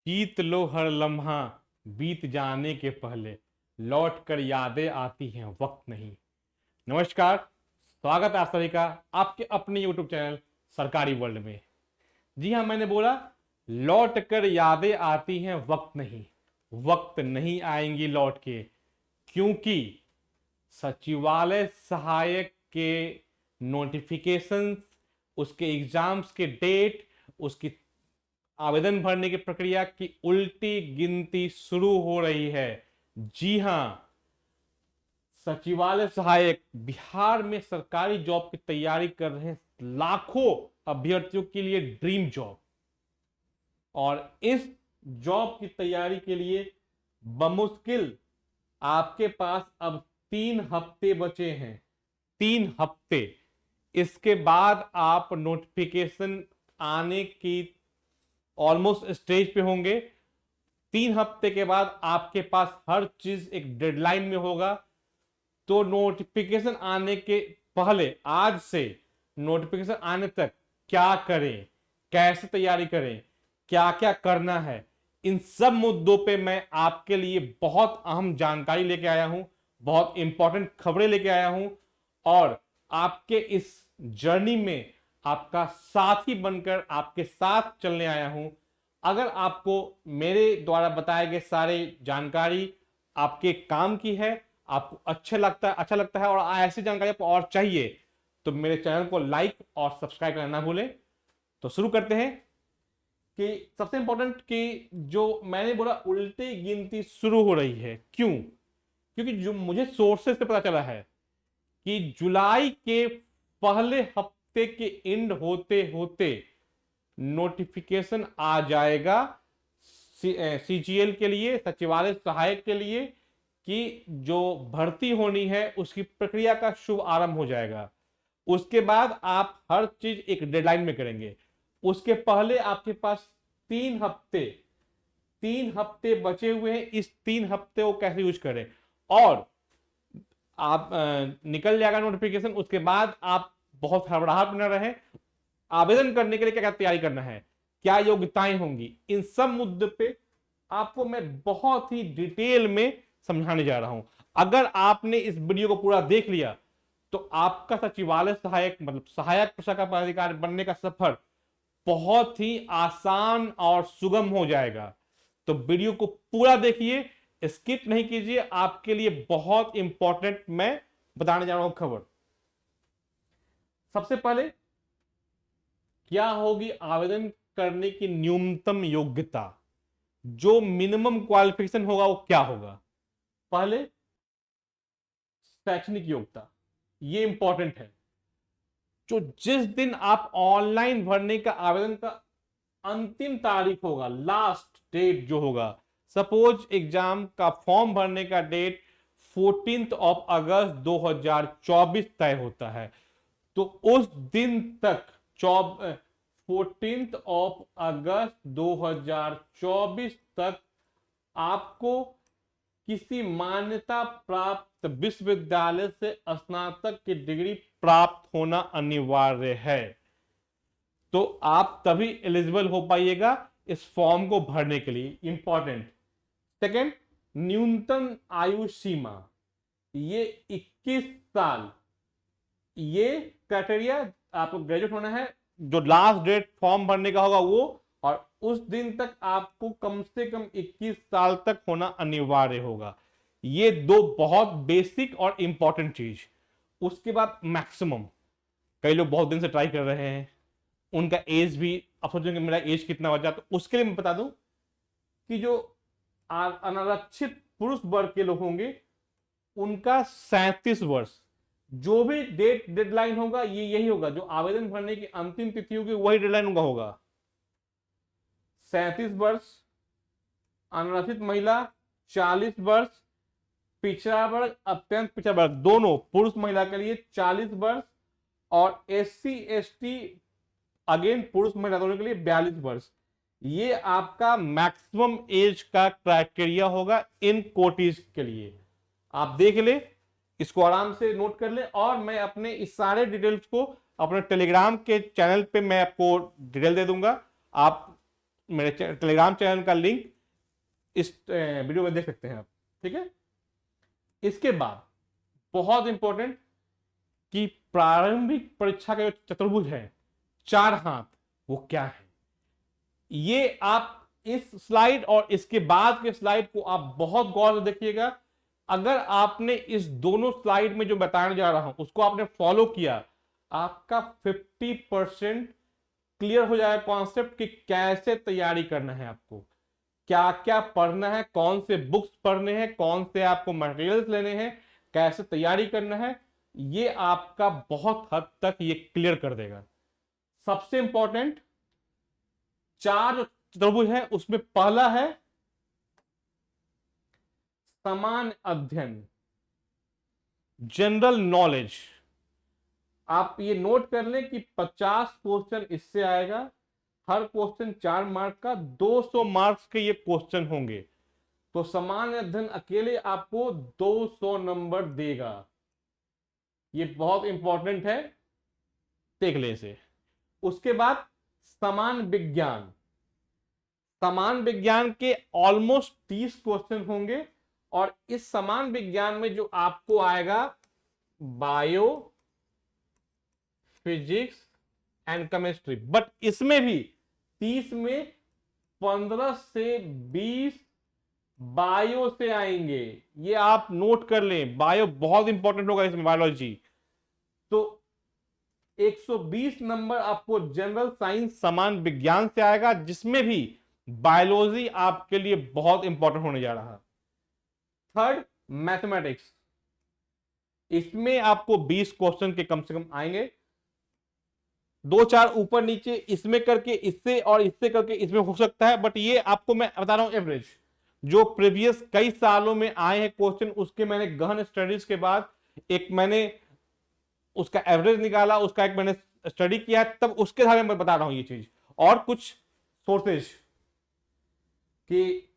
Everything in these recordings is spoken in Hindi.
जीत लो हर लम्हा बीत जाने के पहले, लौट कर यादें आती हैं वक्त नहीं। नमस्कार, स्वागत है आप सभी का आपके अपने यूट्यूब चैनल सरकारी वर्ल्ड में। जी हाँ, मैंने बोला लौट कर यादें आती हैं वक्त नहीं। वक्त नहीं आएंगी लौट के, क्योंकि सचिवालय सहायक के नोटिफिकेशंस, उसके एग्जाम्स के डेट, उसकी आवेदन भरने की प्रक्रिया की उल्टी गिनती शुरू हो रही है। जी हां, सचिवालय सहायक बिहार में सरकारी जॉब की तैयारी कर रहे लाखों अभ्यर्थियों के लिए ड्रीम जॉब। और इस जॉब की तैयारी के लिए बमुश्किल आपके पास अब 3 हफ्ते बचे हैं। 3 हफ्ते, इसके बाद आप नोटिफिकेशन आने की ऑलमोस्ट स्टेज पे होंगे। 3 हफ्ते के बाद आपके पास हर चीज एक डेडलाइन में होगा। तो नोटिफिकेशन आने के पहले, आज से नोटिफिकेशन आने तक क्या करें, कैसे तैयारी करें, क्या क्या करना है, इन सब मुद्दों पे मैं आपके लिए बहुत अहम जानकारी लेके आया हूं, बहुत इंपॉर्टेंट खबरें लेके आया हूं। और आपके इस जर्नी में आपका साथी बनकर आपके साथ चलने आया हूं। अगर आपको मेरे द्वारा बताए गए सारे जानकारी आपके काम की है, आपको अच्छा लगता है और ऐसी जानकारी आपको और चाहिए, तो मेरे चैनल को लाइक और सब्सक्राइब करना ना भूलें। तो शुरू करते हैं कि सबसे इंपॉर्टेंट कि जो मैंने बोला उल्टी गिनती शुरू हो रही है, क्यों? क्योंकि जो मुझे सोर्सेस से पता चला है कि जुलाई के पहले हफ्ते के एंड होते होते नोटिफिकेशन आ जाएगा सीजीएल के लिए, सचिवालय सहायक के लिए, कि जो भर्ती होनी है उसकी प्रक्रिया का शुभ आरंभ हो जाएगा। उसके बाद आप हर चीज एक डेडलाइन में करेंगे। उसके पहले आपके पास 3 हफ्ते 3 हफ्ते बचे हुए हैं। इस 3 हफ्ते को कैसे यूज करें, और आप निकल जाएगा नोटिफिकेशन। उसके बाद आप बहुत हड़बड़ाहट में न रहे। आवेदन करने के लिए क्या क्या तैयारी करना है, क्या योग्यताएं होंगी, इन सब मुद्दे पे आपको मैं बहुत ही डिटेल में समझाने जा रहा हूं। अगर आपने इस वीडियो को पूरा देख लिया तो आपका सचिवालय सहायक मतलब सहायक प्रशाखा पदाधिकारी बनने का सफर बहुत ही आसान और सुगम हो जाएगा। तो वीडियो को पूरा देखिए, स्किप नहीं कीजिए। आपके लिए बहुत इंपॉर्टेंट मैं बताने जा रहा हूं खबर। सबसे पहले, क्या होगी आवेदन करने की न्यूनतम योग्यता, जो मिनिमम क्वालिफिकेशन होगा वो क्या होगा? पहले, शैक्षणिक योग्यता, ये इंपॉर्टेंट है। जो जिस दिन आप ऑनलाइन भरने का आवेदन का अंतिम तारीख होगा, लास्ट डेट जो होगा, सपोज एग्जाम का फॉर्म भरने का डेट 14 अगस्त 2024 तय होता है, तो उस दिन तक 14 अगस्त 2024 तक आपको किसी मान्यता प्राप्त विश्वविद्यालय से स्नातक की डिग्री प्राप्त होना अनिवार्य है। तो आप तभी एलिजिबल हो पाइएगा इस फॉर्म को भरने के लिए। इंपॉर्टेंट। सेकेंड, न्यूनतम आयु सीमा, ये 21 साल। ये क्राइटेरिया, आपको ग्रेजुएट होना है, जो लास्ट डेट फॉर्म भरने का होगा वो, और उस दिन तक आपको कम से कम 21 साल तक होना अनिवार्य होगा। ये दो बहुत बेसिक और इंपॉर्टेंट चीज। उसके बाद मैक्सिमम, कई लोग बहुत दिन से ट्राई कर रहे हैं, उनका एज भी, आप सोचेंगे मेरा एज कितना बचा, तो उसके लिए मैं बता दूं कि जो अनारक्षित पुरुष वर्ग के लोग होंगे उनका 37 वर्ष। जो भी डेडलाइन होगा ये यही होगा, जो आवेदन भरने की अंतिम तिथि होगी वही डेडलाइन होगा। 37 वर्ष अनारक्षित महिला, 40 वर्ष पिछड़ा वर्ग, अत्यंत पिछड़ा वर्ग, दोनों पुरुष महिला के लिए 40 वर्ष, और एससी एसटी अगेन पुरुष महिला दोनों के लिए 42 वर्ष। ये आपका मैक्सिमम एज का क्राइटेरिया होगा इन कोटीज के लिए। आप देख ले, इसको आराम से नोट कर ले, और मैं अपने इस सारे डिटेल्स को अपने टेलीग्राम के चैनल पे मैं आपको डिटेल दे दूंगा। आप मेरे टेलीग्राम चैनल का लिंक इस वीडियो में देख सकते हैं आप, ठीक है। इसके बाद बहुत इंपॉर्टेंट कि प्रारंभिक परीक्षा का जो चतुर्भुज है, 4 हाथ, वो क्या है, ये आप इस स्लाइड और इसके बाद के स्लाइड को आप बहुत गौर से देखिएगा। अगर आपने इस दोनों स्लाइड में जो बताने जा रहा हूं उसको आपने फॉलो किया, आपका 50% क्लियर हो जाएगा कॉन्सेप्ट कि कैसे तैयारी करना है, आपको क्या क्या पढ़ना है, कौन से बुक्स पढ़ने हैं, कौन से आपको मटेरियल्स लेने हैं, कैसे तैयारी करना है, ये आपका बहुत हद तक ये क्लियर कर देगा। सबसे इंपॉर्टेंट 4 जो चतुर्भुज है उसमें पहला है समान अध्ययन, जनरल नॉलेज। आप ये नोट कर लें कि 50 क्वेश्चन इससे आएगा, हर क्वेश्चन 4 मार्क का, 200 मार्क्स के ये क्वेश्चन होंगे। तो समान अध्ययन अकेले आपको 200 नंबर देगा, ये बहुत इंपॉर्टेंट है, देख ले इसे। उसके बाद समान विज्ञान, समान विज्ञान के ऑलमोस्ट 30 क्वेश्चन होंगे, और इस समान विज्ञान में जो आपको आएगा bio, physics and chemistry, but इसमें भी 30 में 15 से 20 बायो से आएंगे, ये आप नोट कर लें, बायो बहुत इंपॉर्टेंट होगा इसमें, बायोलॉजी। तो 120 नंबर आपको जनरल साइंस समान विज्ञान से आएगा, जिसमें भी बायोलॉजी आपके लिए बहुत इंपॉर्टेंट होने जा रहा है। थर्ड मैथमेटिक्स, इसमें आपको 20 क्वेश्चन के कम से कम आएंगे, 2-4 ऊपर नीचे इसमें करके इससे और इससे करके इसमें हो सकता है, बट ये आपको मैं बता रहा हूं एवरेज जो प्रीवियस कई सालों में आए हैं क्वेश्चन, उसके मैंने गहन स्टडीज के बाद एक मैंने उसका एवरेज निकाला, उसका एक मैंने स्टडी किया, तब उसके आधार में बता रहा हूं ये चीज। और कुछ सोर्सेज कि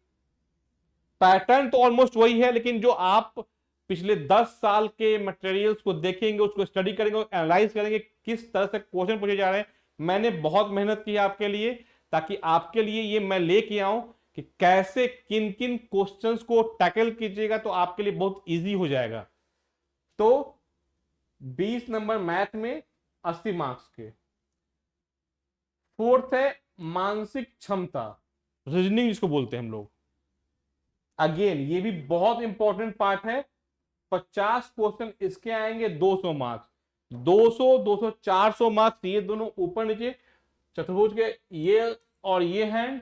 पैटर्न तो ऑलमोस्ट वही है, लेकिन जो आप पिछले 10 साल के मटेरियल्स को देखेंगे, उसको स्टडी करेंगे, एनालाइज करेंगे किस तरह से क्वेश्चन पूछे जा रहे हैं। मैंने बहुत मेहनत की है आपके लिए, ताकि आपके लिए ये मैं लेके आऊं कि कैसे किन किन क्वेश्चंस को टैकल कीजिएगा तो आपके लिए बहुत इजी हो जाएगा। तो 20 नंबर मैथ में 80 मार्क्स के। फोर्थ है मानसिक क्षमता, रीजनिंग जिसको बोलते हैं हम लोग। अगेन ये भी बहुत इंपॉर्टेंट पार्ट है, 50 क्वेश्चन इसके आएंगे, 200 मार्क्स, 200, 200, 400 मार्क्स, ये दोनों ऊपर नीचे चतुर्भुज के, ये और ये हैंड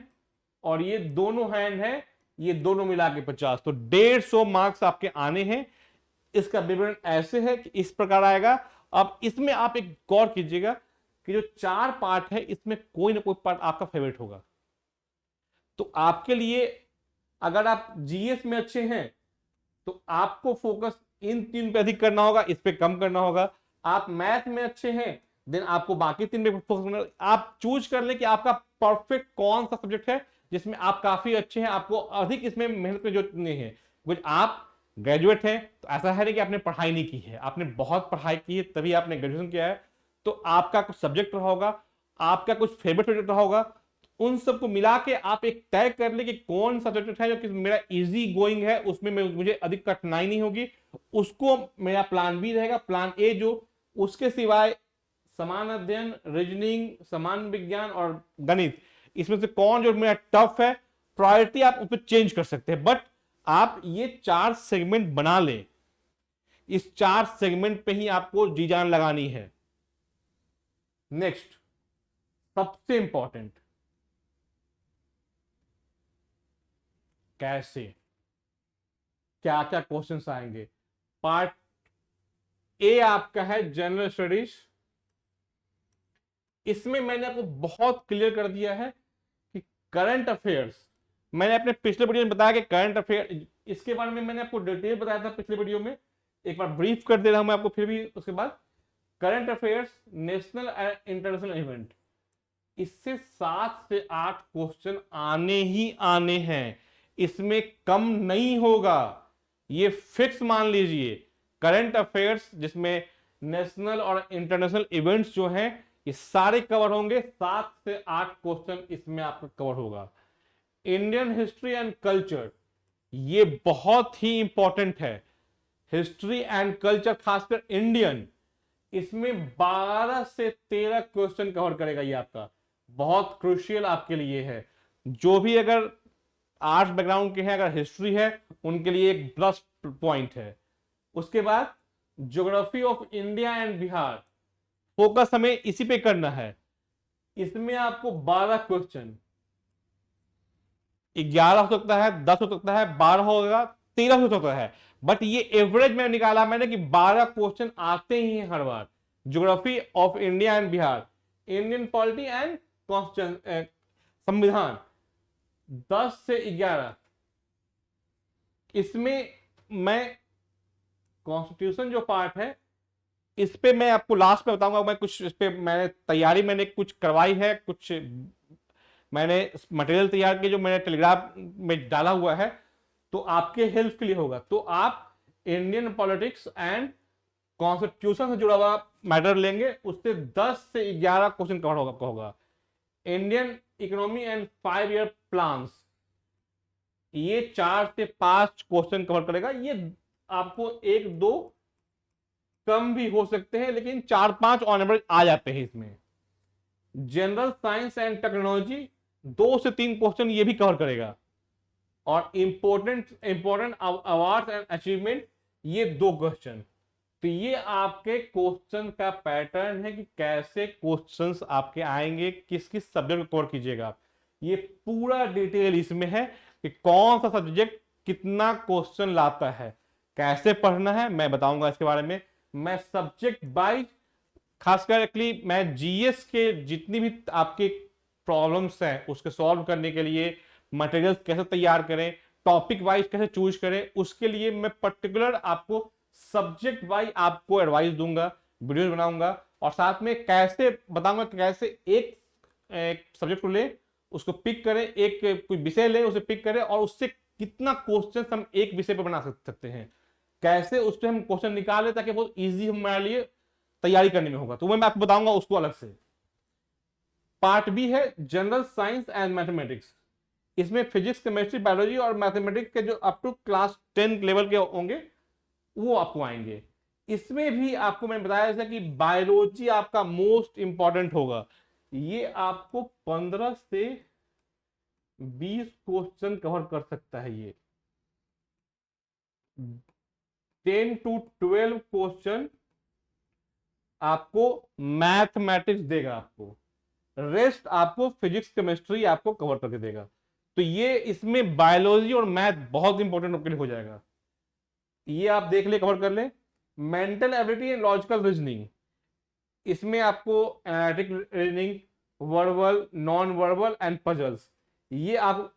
और ये दोनों हैंड है, ये दोनों मिला के 50, तो 150 मार्क्स आपके आने हैं। इसका विवरण ऐसे है कि इस प्रकार आएगा। अब इसमें आप एक गौर कीजिएगा कि जो 4 पार्ट है इसमें कोई ना कोई पार्ट आपका फेवरेट होगा। तो आपके लिए अगर आप जीएस में अच्छे हैं तो आपको फोकस इन 3 पे अधिक करना होगा, इस पे कम करना होगा। आप मैथ में अच्छे हैं देन आपको बाकी 3 पे फोकस करना। आप चूज कर लें कि आपका परफेक्ट कौन सा सब्जेक्ट है जिसमें आप काफी अच्छे हैं, आपको अधिक इसमें मेहनत की जरूरत नहीं है। कुछ आप ग्रेजुएट हैं तो ऐसा है नहीं कि आपने पढ़ाई नहीं की है, आपने बहुत पढ़ाई की है तभी आपने ग्रेजुएशन किया है। तो आपका कुछ सब्जेक्ट रहा होगा, आपका कुछ फेवरेट सब्जेक्ट रहा होगा, उन सबको मिला के आप एक तय कर ले कि कौन सा सब्जेक्ट है जो कि मेरा इजी गोइंग है, उसमें मुझे अधिक कठिनाई नहीं होगी, उसको मेरा प्लान बी रहेगा। प्लान ए जो उसके सिवाय समान अध्ययन, रीजनिंग, समान विज्ञान और गणित, इसमें से कौन जो मेरा टफ है, प्रायोरिटी आप उस पर चेंज कर सकते हैं। बट आप ये 4 सेगमेंट बना लें, इस 4 सेगमेंट पे ही आपको जी जान लगानी है। नेक्स्ट सबसे इंपॉर्टेंट, कैसे क्या क्या क्वेश्चंस आएंगे। पार्ट ए आपका है जनरल स्टडीज, इसमें मैंने आपको बहुत क्लियर कर दिया है कि करंट अफेयर्स, मैंने अपने पिछले वीडियो में बताया कि करंट अफेयर, इसके बारे में मैंने आपको डिटेल बताया था पिछले वीडियो में, एक बार ब्रीफ कर दे रहा हूं मैं आपको फिर भी। उसके बाद current affairs, national and international event, इससे 7 से 8 क्वेश्चन आने ही आने हैं, इसमें कम नहीं होगा, ये फिक्स मान लीजिए। करंट अफेयर्स जिसमें नेशनल और इंटरनेशनल इवेंट्स जो हैं ये सारे कवर होंगे, 7 से 8 क्वेश्चन इसमें आपका कवर होगा। इंडियन हिस्ट्री एंड कल्चर, ये बहुत ही इंपॉर्टेंट है। हिस्ट्री एंड कल्चर खासकर इंडियन, इसमें 12 से 13 क्वेश्चन कवर करेगा। ये आपका बहुत क्रूशियल आपके लिए है। जो भी अगर आर्ट्स बैकग्राउंड के हैं, अगर हिस्ट्री है, उनके लिए एक प्लस पॉइंट है। उसके बाद geography of India and Bihar, focus हमें इसी पे करना है। इसमें आपको 12 क्वेश्चन, 11 हो सकता है, 10 हो सकता है, 12 होगा, 13 हो सकता है, बट ये एवरेज में निकाला मैंने कि 12 क्वेश्चन आते ही हैं हर बार। Geography of India and Bihar, Indian polity and संविधान, 10 से 11। इसमें मैं कॉन्स्टिट्यूशन जो पार्ट है, इस पे मैं आपको लास्ट में बताऊंगा। मैं कुछ इस पे मैंने तैयारी मैंने कुछ करवाई है, कुछ मैंने मटेरियल तैयार किया जो मैंने टेलीग्राम में डाला हुआ है, तो आपके हेल्प के लिए होगा। तो आप इंडियन पॉलिटिक्स एंड कॉन्स्टिट्यूशन से जुड़ा हुआ मैटर लेंगे, उससे 10 से 11 क्वेश्चन कवर होगा। Indian economy and 5 year plans, ये 4 से 5 क्वेश्चन कवर करेगा। ये आपको 1-2 कम भी हो सकते हैं, लेकिन 4-5 ऑन एवरेज आ जाते हैं इसमें। जनरल साइंस एंड टेक्नोलॉजी, 2 से 3 क्वेश्चन ये भी कवर करेगा। और इंपॉर्टेंट अवार्ड एंड अचीवमेंट, ये 2 क्वेश्चन। तो ये आपके क्वेश्चन का पैटर्न है कि कैसे क्वेश्चंस आपके आएंगे, किस किस सब्जेक्ट को कवर कीजिएगा। ये पूरा डिटेल इसमें है कि कौन सा सब्जेक्ट कितना क्वेश्चन लाता है, कैसे पढ़ना है, मैं बताऊंगा इसके बारे में। मैं सब्जेक्ट वाइज खासकर मैं जीएस के जितनी भी आपके प्रॉब्लम्स हैं उसके सॉल्व करने के लिए मटेरियल्स कैसे तैयार करें, टॉपिक वाइज कैसे चूज करें, उसके लिए मैं पर्टिकुलर आपको सब्जेक्ट वाइज आपको एडवाइस दूंगा, वीडियो बनाऊंगा, और साथ में कैसे बताऊंगा कि कैसे एक सब्जेक्ट को ले, उसको पिक करें, एक कोई विषय ले, उसे पिक करें, और उससे कितना क्वेश्चन हम एक विषय पर बना सकते हैं, कैसे उस पर हम क्वेश्चन निकालें ताकि बहुत ईजी हमारे लिए तैयारी करने में होगा। तो मैं आपको बताऊंगा उसको अलग से। पार्ट बी है जनरल साइंस एंड मैथमेटिक्स। इसमें फिजिक्स, केमिस्ट्री, बायोलॉजी और मैथमेटिक्स के जो अप टू क्लास 10 लेवल के होंगे वो आपको आएंगे। इसमें भी आपको मैंने बताया जैसा कि बायोलॉजी आपका मोस्ट इंपॉर्टेंट होगा। ये आपको 15 से 20 क्वेश्चन कवर कर सकता है। ये 10 to 12 क्वेश्चन आपको मैथमेटिक्स देगा, आपको रेस्ट आपको फिजिक्स केमिस्ट्री आपको कवर करके देगा। तो ये इसमें बायोलॉजी और मैथ बहुत इंपॉर्टेंट आपके लिए हो जाएगा। ये आप देख ले, कवर कर ले। Mental ability and logical reasoning, इसमें आपको analytic reasoning, verbal, non verbal and puzzles. ये आप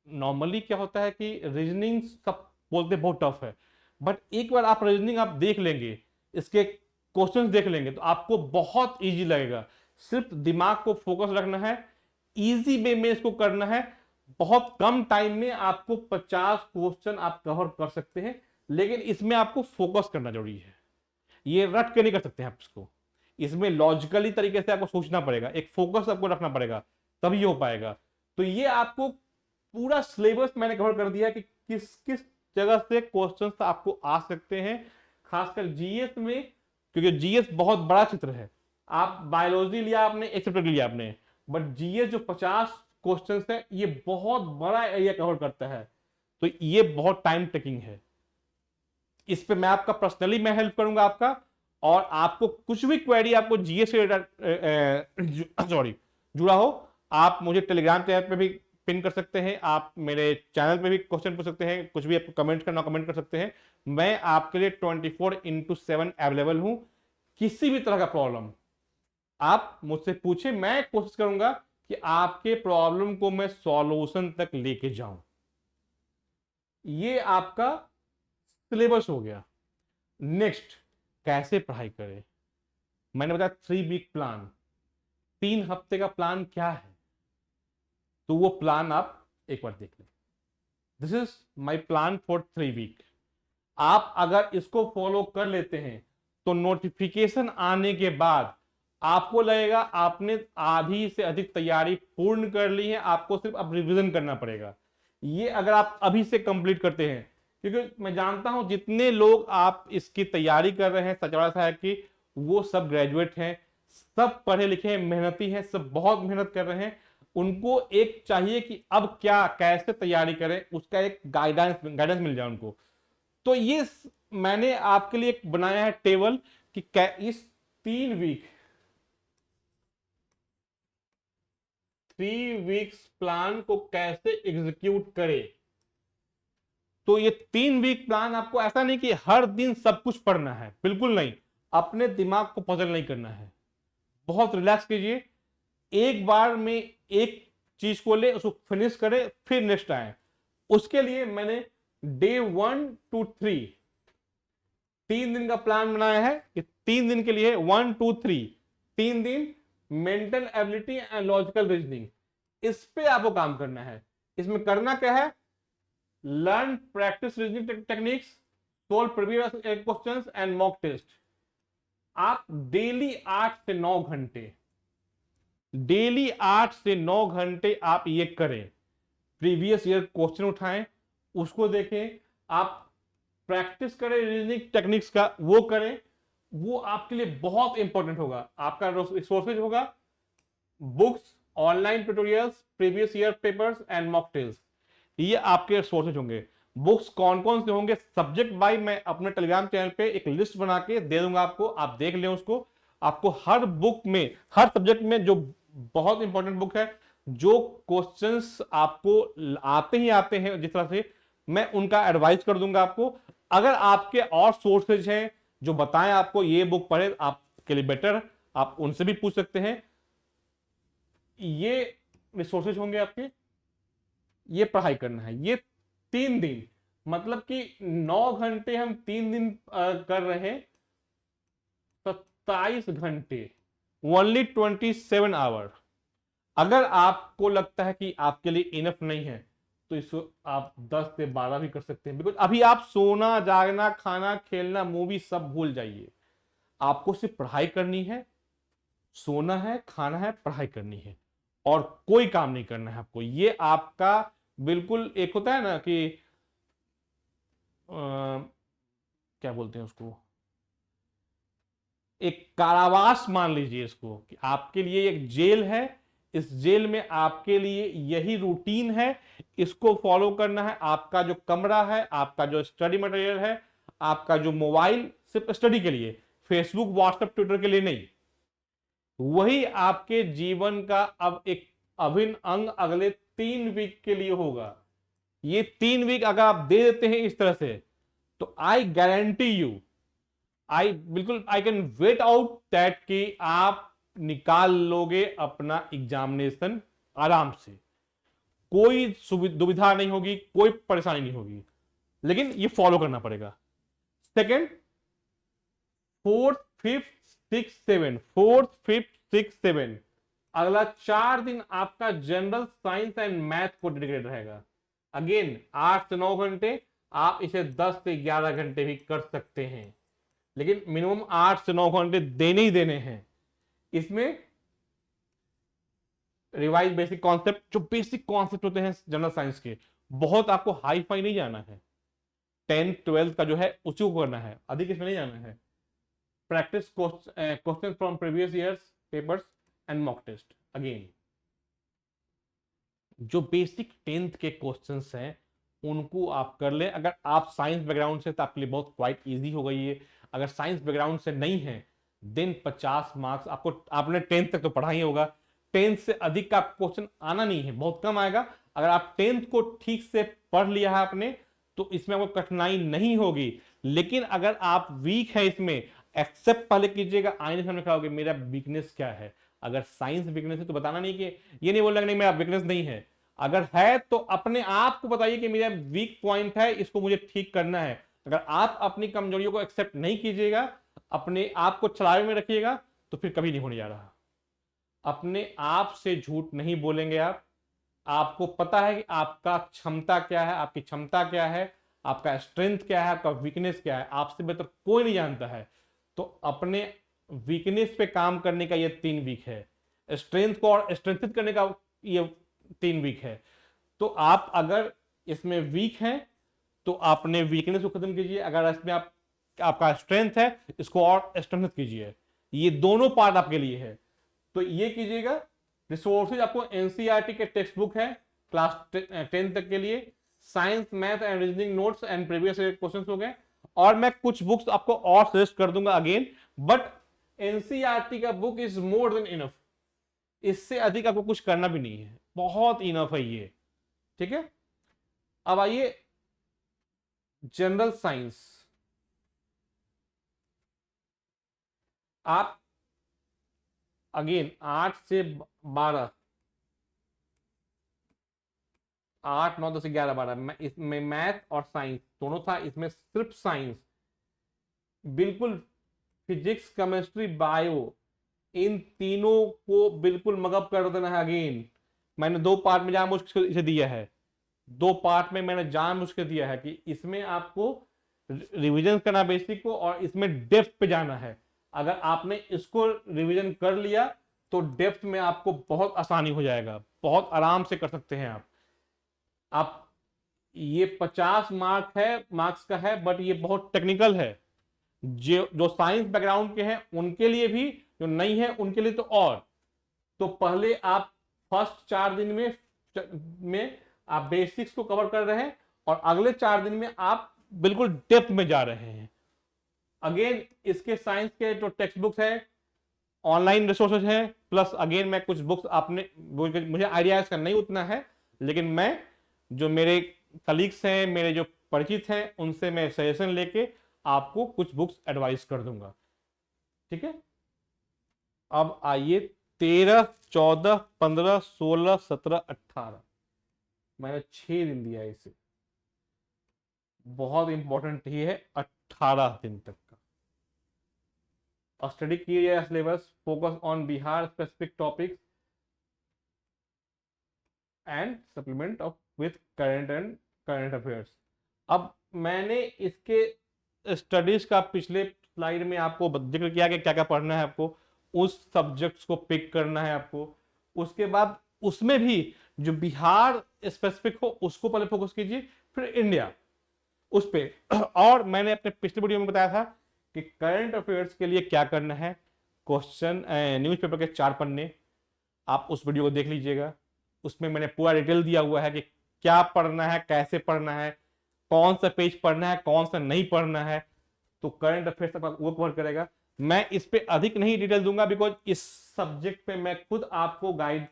नॉर्मली क्या होता है कि रीजनिंग सब बोलते बहुत टफ है, बट एक बार आप रीजनिंग आप देख लेंगे, इसके क्वेश्चंस देख लेंगे, तो आपको बहुत इजी लगेगा। सिर्फ दिमाग को फोकस रखना है, इजी वे में इसको करना है। बहुत कम टाइम में आपको 50 क्वेश्चन आप कवर कर सकते हैं, लेकिन इसमें आपको फोकस करना जरूरी है। ये रट के नहीं कर सकते हैं आप इसको, इसमें लॉजिकली तरीके से आपको सोचना पड़ेगा, एक फोकस आपको रखना पड़ेगा, तभी हो पाएगा। तो ये आपको पूरा सिलेबस मैंने कवर कर दिया कि किस किस जगह से क्वेश्चंस आपको आ सकते हैं, खासकर जीएस में, क्योंकि जीएस बहुत बड़ा क्षेत्र है। आप बायोलॉजी लिया आपने, एक चैप्टर लिया आपने, बट जीएस जो 50 क्वेश्चंस है, ये बहुत बड़ा एरिया कवर करता है। तो ये बहुत टाइम टेकिंग है। इस पे मैं आपका पर्सनली मैं हेल्प करूंगा आपका। और आपको कुछ भी क्वेरी आपको जीएस से सॉरी जुड़ा हो, आप मुझे टेलीग्राम चैनल पे भी पिन कर सकते हैं, आप मेरे चैनल पे भी क्वेश्चन पूछ सकते हैं, कुछ भी आपको कमेंट करना कमेंट कर सकते हैं। मैं आपके लिए 24/7 अवेलेबल हूं। किसी भी तरह का प्रॉब्लम आप मुझसे पूछे, मैं कोशिश करूंगा कि आपके प्रॉब्लम को मैं सॉल्यूशन तक लेके जाऊं। ये आपका सिलेबस हो गया। नेक्स्ट, कैसे पढ़ाई करें। मैंने बताया 3 वीक प्लान, 3 हफ्ते का प्लान क्या है, तो वो प्लान आप एक बार देख लें। This is my plan for 3 week. आप अगर इसको फॉलो कर लेते हैं तो नोटिफिकेशन आने के बाद आपको लगेगा आपने आधी से अधिक तैयारी पूर्ण कर ली है, आपको सिर्फ अब रिवीजन करना पड़ेगा। ये अगर आप अभी से कंप्लीट करते हैं, क्योंकि मैं जानता हूं जितने लोग आप इसकी तैयारी कर रहे हैं सचिवालय सहायक की, वो सब ग्रेजुएट हैं, सब पढ़े लिखे हैं, मेहनती हैं, सब बहुत मेहनत कर रहे हैं। उनको एक चाहिए कि अब क्या कैसे तैयारी करें, उसका एक गाइडेंस मिल जाए उनको। तो ये मैंने आपके लिए एक बनाया है टेबल कि इस 3 वीक 3 वीक्स प्लान को कैसे एग्जीक्यूट करें। तो ये 3 वीक प्लान आपको ऐसा नहीं कि हर दिन सब कुछ पढ़ना है, बिल्कुल नहीं। अपने दिमाग को पजल नहीं करना है, बहुत रिलैक्स कीजिए, एक बार में एक चीज को ले उसको फिनिश करें, फिर नेक्स्ट आए। उसके लिए मैंने डे 1 to 3 3 दिन का प्लान बनाया है कि 3 दिन के लिए 1 2 3 3 दिन mental ability and logical reasoning, इस पे आपको काम करना है। इसमें करना क्या है, learn practice reasoning techniques, solve previous questions and mock test. आप डेली 8 से 9 घंटे डेली 8 से 9 घंटे आप ये करें, प्रीवियस ईयर क्वेश्चन उठाएं, उसको देखें, आप प्रैक्टिस करें रीजनिंग टेक्निक्स का, वो करें। वो आपके लिए बहुत इंपॉर्टेंट होगा। आपका रिसोर्सेज होगा books, online tutorials, previous year papers and mock test, ये आपके सोर्सेज होंगे। बुक्स कौन कौन से होंगे सब्जेक्ट बाय मैं अपने टेलीग्राम चैनल पे एक लिस्ट बना के दे दूंगा आपको, आप देख लें उसको। आपको हर बुक में, हर सब्जेक्ट में जो बहुत इंपॉर्टेंट बुक है, जो क्वेश्चंस आपको आते ही आते हैं जिस तरह से, मैं उनका एडवाइस कर दूंगा आपको। अगर आपके और सोर्सेज हैं जो बताएं आपको ये बुक पढ़े आपके लिए बेटर, आप उनसे भी पूछ सकते हैं। ये रिसोर्सेज होंगे आपके, ये पढ़ाई करना है। ये 3 दिन मतलब कि 9 घंटे हम 3 दिन कर रहे हैं, 27 घंटे, ओनली 27 आवर। अगर आपको लगता है कि आपके लिए इनफ नहीं है तो इसको आप 10 से 12 भी कर सकते हैं, बिकॉज अभी आप सोना जागना खाना खेलना मूवी सब भूल जाइए। आपको सिर्फ पढ़ाई करनी है, सोना है, खाना है, पढ़ाई करनी है, और कोई काम नहीं करना है आपको। ये आपका बिल्कुल एक होता है ना कि क्या बोलते हैं उसको, एक कारावास मान लीजिए इसको, कि आपके लिए एक जेल है, इस जेल में आपके लिए यही रूटीन है, इसको फॉलो करना है। आपका जो कमरा है, आपका जो स्टडी मटेरियल है, आपका जो मोबाइल सिर्फ स्टडी के लिए, फेसबुक व्हाट्सएप ट्विटर के लिए नहीं, वही आपके जीवन का अब एक अभिन्न अंग अगले 3 वीक के लिए होगा। ये 3 वीक अगर आप दे देते हैं इस तरह से, तो आई गारंटी यू, बिल्कुल I can wait out that कि आप निकाल लोगे अपना एग्जामिनेशन आराम से, कोई दुविधा नहीं होगी, कोई परेशानी नहीं होगी। लेकिन ये फॉलो करना पड़ेगा। Second, fourth fifth six seven, fourth fifth six seven, अगला 4 दिन आपका जनरल साइंस एंड मैथ को डेडिकेटेड रहेगा। अगेन 8 से 9 घंटे, आप इसे 10 से 11 घंटे भी कर सकते हैं, लेकिन मिनिमम 8 से 9 घंटे देने ही देने हैं। इसमें रिवाइज बेसिक कॉन्सेप्ट, जो बेसिक कॉन्सेप्ट होते हैं जनरल साइंस के, बहुत आपको हाई फाई नहीं जाना है, 10th 12th का जो है उसी को करना है, अधिक इसमें नहीं जाना है। Practice question from previous years papers and mock test. Again जो बेसिक 10th के क्वेश्चंस हैं उनको आप कर लें। अगर आप साइंस बैकग्राउंड से तो आपके लिए बहुत क्वाइट इजी हो गई है। अगर साइंस बैकग्राउंड से नहीं है देन 50 मार्क्स आपको, आपने 10th तक तो पढ़ा ही होगा, 10th से अधिक का क्वेश्चन आना नहीं है, बहुत कम आएगा। अगर आप 10th को ठीक से पढ़ लिया है आपने तो इसमें आपको कठिनाई नहीं होगी। लेकिन अगर आप वीक है इसमें, एक्सेप्ट पहले कीजिएगा, आईने सामने खड़ा होकर मेरा वीकनेस क्या है। अगर साइंस वीकनेस है तो बताना नहीं, कि ये नहीं बोलना नहीं मेरा वीकनेस नहीं है, अगर है तो अपने आप को बताइए कि मेरा वीक पॉइंट है, इसको मुझे ठीक करना है। अगर आप अपनी कमजोरियों को एक्सेप्ट नहीं कीजिएगा, अपने आप को छलावे में रखिएगा, तो फिर कभी नहीं होने जा रहा। अपने आप से झूठ नहीं बोलेंगे आप, आपको पता है कि आपका क्षमता क्या है, आपकी क्षमता क्या है, आपका स्ट्रेंथ क्या है, आपका वीकनेस क्या है, आपसे बेहतर कोई नहीं जानता है। तो अपने वीकनेस पे काम करने का ये 3 वीक है, स्ट्रेंथ को और स्ट्रेंथित करने का ये 3 वीक है। तो आप अगर इसमें वीक हैं तो आपने वीकनेस को खत्म कीजिए, अगर इसमें आपका स्ट्रेंथ है इसको और स्ट्रेंथ कीजिए। ये दोनों पार्ट आपके लिए है, तो ये कीजिएगा। रिसोर्सेज आपको एनसीईआरटी के टेक्स्ट बुक है क्लास 10 तक के लिए, science math and reasoning notes and previous question हो गए, और मैं कुछ बुक्स आपको और सजेस्ट कर दूंगा अगेन, बट एनसीईआरटी का book is more than enough. इससे अधिक आपको कुछ करना भी नहीं है, बहुत इनफ है ये, ठीक है। अब आइए जनरल साइंस। आप अगेन 8 से 12, 8 9 10 11 12 इसमें मैथ और साइंस दोनों था, इसमें सिर्फ साइंस, बिल्कुल फिजिक्स केमिस्ट्री बायो इन तीनों को बिल्कुल मगअप कर देना है। अगेन मैंने 2 पार्ट में जानबूझ के इसे दिया है, 2 पार्ट में मैंने जानबूझ के दिया है कि इसमें आपको रिवीजन करना बेसिक को, और इसमें डेप्थ पे जाना है। अगर आपने इसको रिवीजन कर लिया तो डेप्थ में आपको बहुत आसानी हो जाएगा, बहुत आराम से कर सकते हैं आप ये 50 मार्क्स का है, बट ये बहुत टेक्निकल है। जो साइंस बैकग्राउंड के हैं उनके लिए भी, जो नहीं है उनके लिए तो और। तो पहले आप फर्स्ट 4 दिन में आप बेसिक्स को कवर कर रहे हैं, और अगले 4 दिन में आप बिल्कुल डेप्थ में जा रहे हैं। अगेन इसके साइंस के जो टेक्स्ट बुक्स है, ऑनलाइन रिसोर्सेज है, प्लस अगेन मैं कुछ बुक्स आपने, मुझे आइडिया इसका नहीं उतना है, लेकिन मैं जो मेरे कलीग्स हैं, मेरे जो परिचित हैं, उनसे मैं सजेशन लेके आपको कुछ बुक्स एडवाइस कर दूंगा, ठीक है। अब आइए 13 14 15 16 17 18, मैंने 6 दिन दिया है इसे, बहुत इंपॉर्टेंट ही है 18 दिन तक का। स्टडी किया syllabus, focus on Bihar specific topics and supplement of with current affairs. अब मैंने इसके स्टडीज का पिछले स्लाइड में आपको जिक्र किया कि क्या क्या पढ़ना है आपको, उस सब्जेक्ट्स को पिक करना है आपको। उसके बाद उसमें भी जो बिहार स्पेसिफिक हो उसको पहले फोकस कीजिए, फिर इंडिया उस पे। और मैंने अपने पिछले वीडियो में बताया था कि करंट अफेयर्स के लिए क्या करना है, क्वेश्चन न्यूज़पेपर के 4 पन्ने, आप उस वीडियो को देख लीजिएगा। उसमें मैंने पूरा डिटेल दिया हुआ है कि क्या पढ़ना है, कैसे पढ़ना है, कौन सा पेज पढ़ना है, कौन सा नहीं पढ़ना है। तो करंट अफेयर्स वो कवर करेगा। मैं इस पे अधिक नहीं डिटेल दूंगा, बिकॉज इस सब्जेक्ट पे मैं खुद आपको गाइड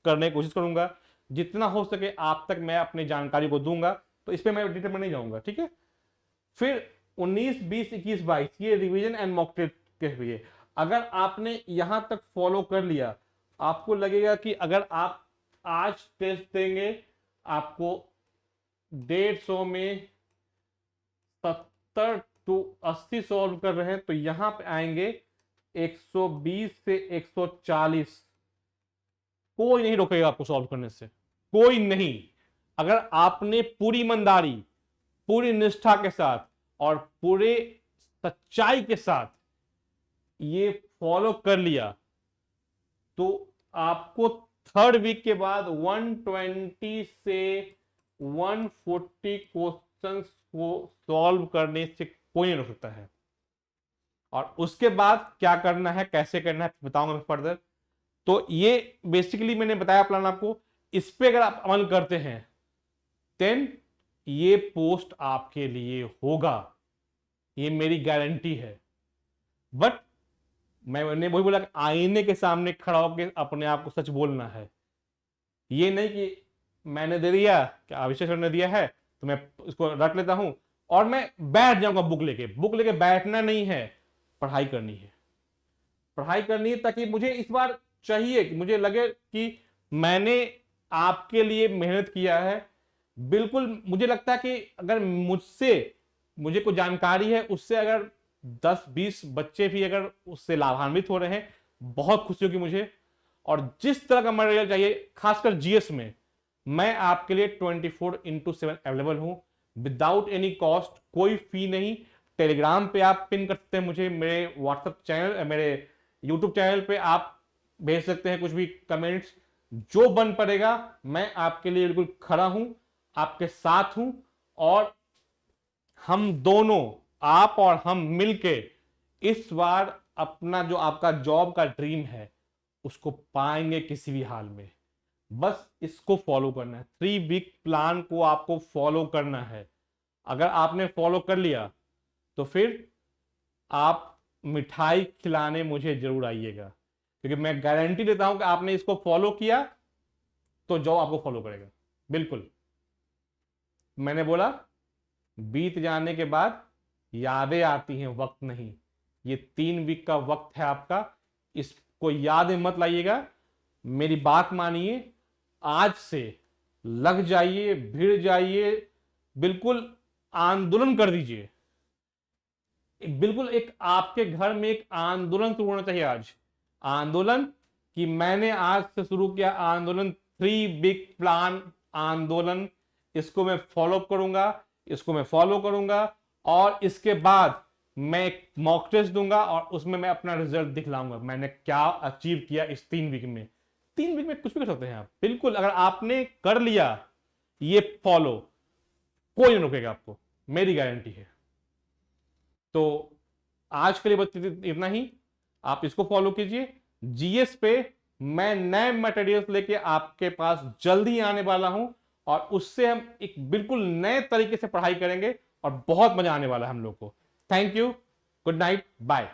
करने की कोशिश करूंगा, जितना हो सके आप तक मैं अपनी जानकारी को दूंगा, तो इस पे मैं डिटेल में नहीं जाऊंगा, ठीक है। फिर 19 20 21 22 ये रिवीजन एंड मॉक टेस्ट के लिए, अगर आपने यहां तक फॉलो कर लिया, आपको लगेगा कि अगर आप आज टेस्ट देंगे, आपको 150 में 70 to 80 सॉल्व कर रहे हैं, तो यहां पे आएंगे 120 से 140। कोई नहीं रोकेगा आपको सॉल्व करने से, कोई नहीं। अगर आपने पूरी ईमानदारी, पूरी निष्ठा के साथ और पूरे सच्चाई के साथ ये फॉलो कर लिया, तो आपको 3rd वीक के बाद 120 से 140 क्वेश्चंस को सॉल्व करने से कोई नहीं रोक सकता है। और उसके बाद क्या करना है, कैसे करना है, बताऊंगा मैं फर्दर। तो ये बेसिकली मैंने बताया प्लान आपको, इस पे अगर आप अमल करते हैं देन ये पोस्ट आपके लिए होगा, ये मेरी गारंटी है। बट मैंने वही बोला कि आईने के सामने खड़ा होकर अपने आप को सच बोलना है। ये नहीं कि मैंने दे दिया, कि अभिषेक सर ने दिया है तो मैं इसको रख लेता हूं और मैं बैठ जाऊंगा बुक लेके बैठना नहीं है, पढ़ाई करनी है। पढ़ाई करनी है ताकि मुझे इस बार चाहिए कि मुझे लगे कि मैंने आपके लिए मेहनत किया है। बिल्कुल मुझे लगता है कि अगर मुझे कोई जानकारी है, उससे अगर 10-20 बच्चे भी अगर उससे लाभान्वित हो रहे हैं, बहुत खुशी होगी मुझे। और जिस तरह का मटेरियल चाहिए, खासकर जीएस में, मैं आपके लिए 24/7 अवेलेबल हूं, विदाउट एनी कॉस्ट, कोई फी नहीं। टेलीग्राम पे आप पिन कर सकते हैं मुझे, मेरे व्हाट्सएप चैनल, मेरे यूट्यूब चैनल पे आप भेज सकते हैं कुछ भी कमेंट्स। जो बन पड़ेगा मैं आपके लिए बिल्कुल खड़ा हूं, आपके साथ हूं, और हम दोनों, आप और हम मिलके इस बार अपना जो आपका जॉब का ड्रीम है उसको पाएंगे किसी भी हाल में। बस इसको फॉलो करना है, 3 वीक प्लान को आपको फॉलो करना है। अगर आपने फॉलो कर लिया तो फिर आप मिठाई खिलाने मुझे जरूर आइएगा, क्योंकि मैं गारंटी देता हूं कि आपने इसको फॉलो किया तो जॉब आपको फॉलो करेगा। बिल्कुल, मैंने बोला बीत जाने के बाद यादें आती हैं, वक्त नहीं। ये 3 वीक का वक्त है आपका, इसको याद में मत लाइएगा। मेरी बात मानिए, आज से लग जाइए, भिड़ जाइए, बिल्कुल आंदोलन कर दीजिए। बिल्कुल एक आपके घर में एक आंदोलन शुरू होना चाहिए आज। आंदोलन कि मैंने आज से शुरू किया आंदोलन, 3 वीक प्लान आंदोलन। इसको मैं फॉलो करूंगा, इसको मैं फॉलो करूंगा, और इसके बाद मैं एक मॉक टेस्ट दूंगा और उसमें मैं अपना रिजल्ट दिखलाऊंगा मैंने क्या अचीव किया इस 3 वीक में। 3 वीक में कुछ भी कर सकते हैं आप, बिल्कुल। अगर आपने कर लिया ये फॉलो, कोई नहीं रोकेगा आपको, मेरी गारंटी है। तो आज के लिए बस इतना ही, आप इसको फॉलो कीजिए। जीएस पे मैं नए मटेरियल्स लेके आपके पास जल्दी आने वाला हूं, और उससे हम एक बिल्कुल नए तरीके से पढ़ाई करेंगे और बहुत मजा आने वाला है हम लोग को। Thank you, good night, bye.